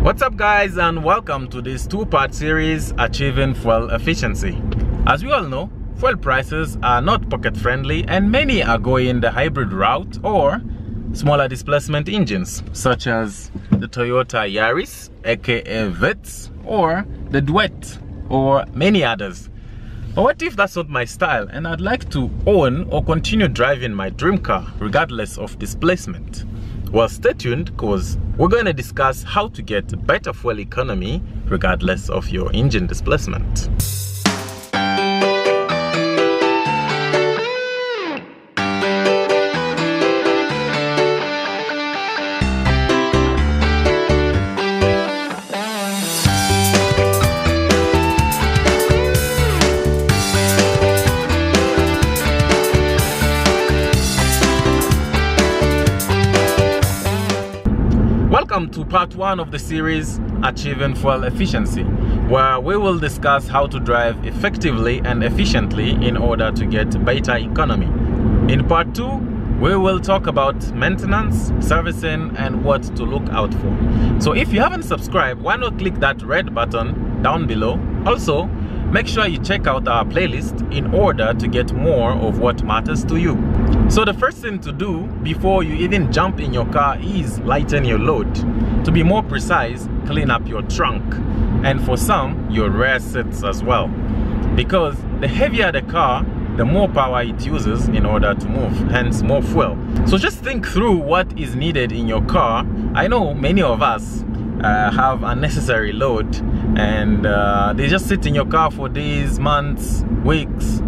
What's up guys, and welcome to this two-part series achieving fuel efficiency. As we all know, fuel prices are not pocket friendly and many are going the hybrid route or smaller displacement engines such as the Toyota Yaris, aka Vitz, or the Duet, or many others. But what if that's not my style and I'd like to own or continue driving my dream car regardless of displacement? Well, stay tuned because we're going to discuss how to get better fuel economy regardless of your engine displacement. Welcome to part 1 of the series Achieving Fuel Efficiency, where we will discuss how to drive effectively and efficiently in order to get better economy. In part 2, we will talk about maintenance, servicing, and what to look out for. So if you haven't subscribed, why not click that red button down below? Also, make sure you check out our playlist in order to get more of what matters to you. So the first thing to do before you even jump in your car is lighten your load. To be more precise, clean up your trunk, and for some, your rear seats as well. Because the heavier the car, the more power it uses in order to move, hence more fuel. So just think through what is needed in your car. I know many of us have unnecessary load and they just sit in your car for days, months, weeks,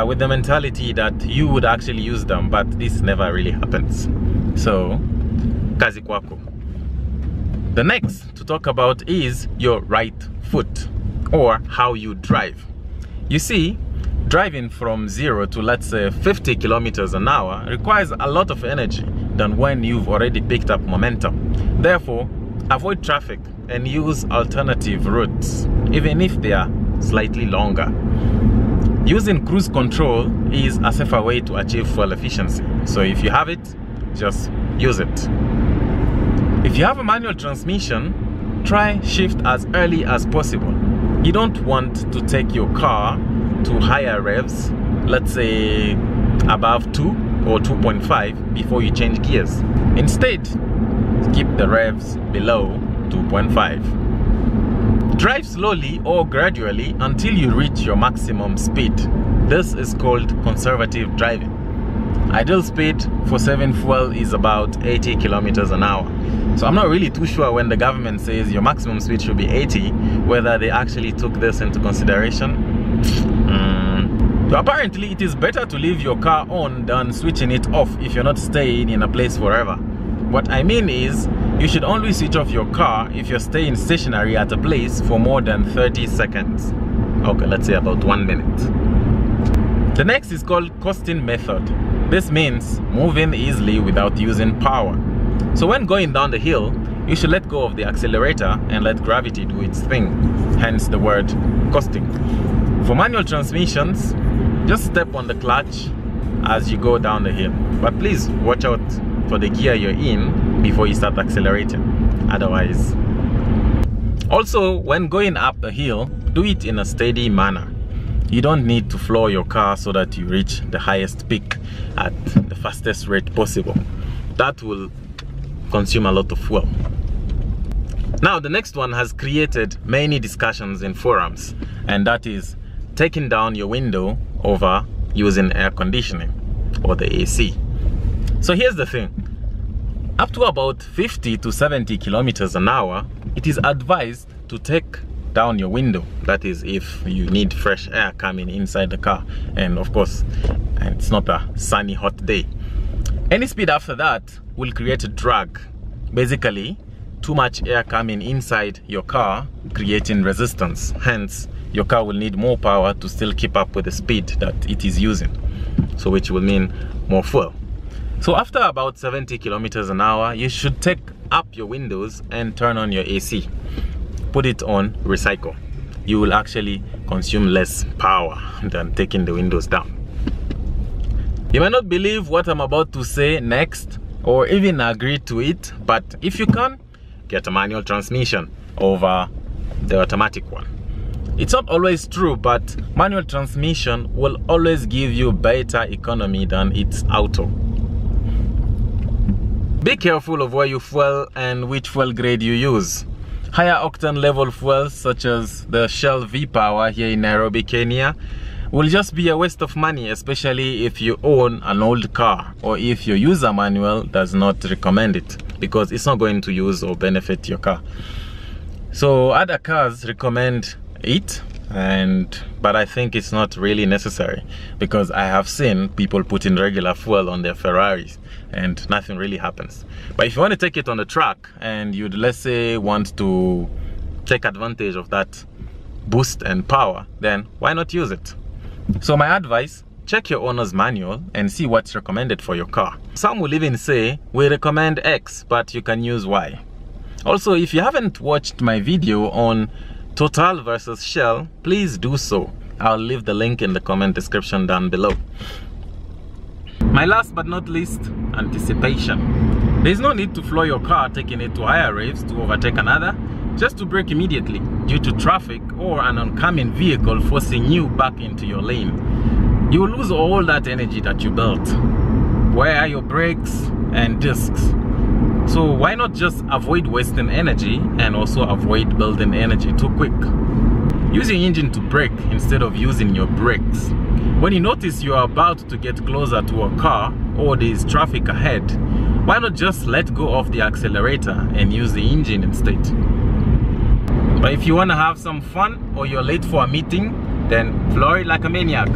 with the mentality that you would actually use them, but this never really happens. So, kazi kwako. The next to talk about is your right foot, or how you drive. You see, driving from 0 to let's say 50 kilometers an hour requires a lot of energy than when you've already picked up momentum. Therefore, avoid traffic and use alternative routes, even if they are slightly longer. Using cruise control is a safer way to achieve fuel efficiency. So if you have it, just use it. If you have a manual transmission, try shift as early as possible. You don't want to take your car to higher revs, let's say above 2 or 2.5 before you change gears. Instead, keep the revs below 2.5. Drive slowly or gradually until you reach your maximum speed. This is called conservative driving. Ideal speed for saving fuel is about 80 kilometers an hour. So I'm not really too sure when the government says your maximum speed should be 80, whether they actually took this into consideration. So apparently it is better to leave your car on than switching it off if you're not staying in a place forever. What I mean is, you should only switch off your car if you're staying stationary at a place for more than 30 seconds. Okay, let's say about 1 minute. The next is called coasting method. This means moving easily without using power. So when going down the hill, you should let go of the accelerator and let gravity do its thing, hence the word coasting. For manual transmissions, just step on the clutch as you go down the hill. But please watch out for the gear you're in before you start accelerating, otherwise. Also, when going up the hill, do it in a steady manner. You don't need to floor your car so that you reach the highest peak at the fastest rate possible. That will consume a lot of fuel. Now, the next one has created many discussions in forums, and that is taking down your window over using air conditioning or the AC. So here's the thing. Up to about 50 to 70 kilometers an hour, it is advised to take down your window. That is if you need fresh air coming inside the car. And of course, it's not a sunny, hot day. Any speed after that will create a drag. Basically, too much air coming inside your car, creating resistance. Hence, your car will need more power to still keep up with the speed that it is using. So which will mean more fuel. So after about 70 kilometers an hour, you should take up your windows and turn on your AC. Put it on recycle. You will actually consume less power than taking the windows down. You may not believe what I'm about to say next or even agree to it, but if you can, get a manual transmission over the automatic one. It's not always true, but manual transmission will always give you better economy than its auto. Be careful of where you fuel and which fuel grade you use. Higher octane level fuels such as the Shell V-Power here in Nairobi, Kenya will just be a waste of money, especially if you own an old car or if your user manual does not recommend it, because it's not going to use or benefit your car. So other cars recommend it, but I think it's not really necessary, because I have seen people put in regular fuel on their Ferraris and nothing really happens. But if you want to take it on the track and you'd, let's say, want to take advantage of that boost and power, then why not use it? So my advice, check your owner's manual and see what's recommended for your car. Some will even say, we recommend X, but you can use Y. Also, if you haven't watched my video on Total versus Shell, please do so. I'll leave the link in the comment description down below. My last but not least, anticipation. There's no need to floor your car taking it to higher revs to overtake another, just to brake immediately due to traffic or an oncoming vehicle forcing you back into your lane. You will lose all that energy that you built. Where are your brakes and discs? So why not just avoid wasting energy and also avoid building energy too quick? Use your engine to brake instead of using your brakes. When you notice you are about to get closer to a car or there is traffic ahead, why not just let go of the accelerator and use the engine instead? But if you want to have some fun or you're late for a meeting, then floor it like a maniac.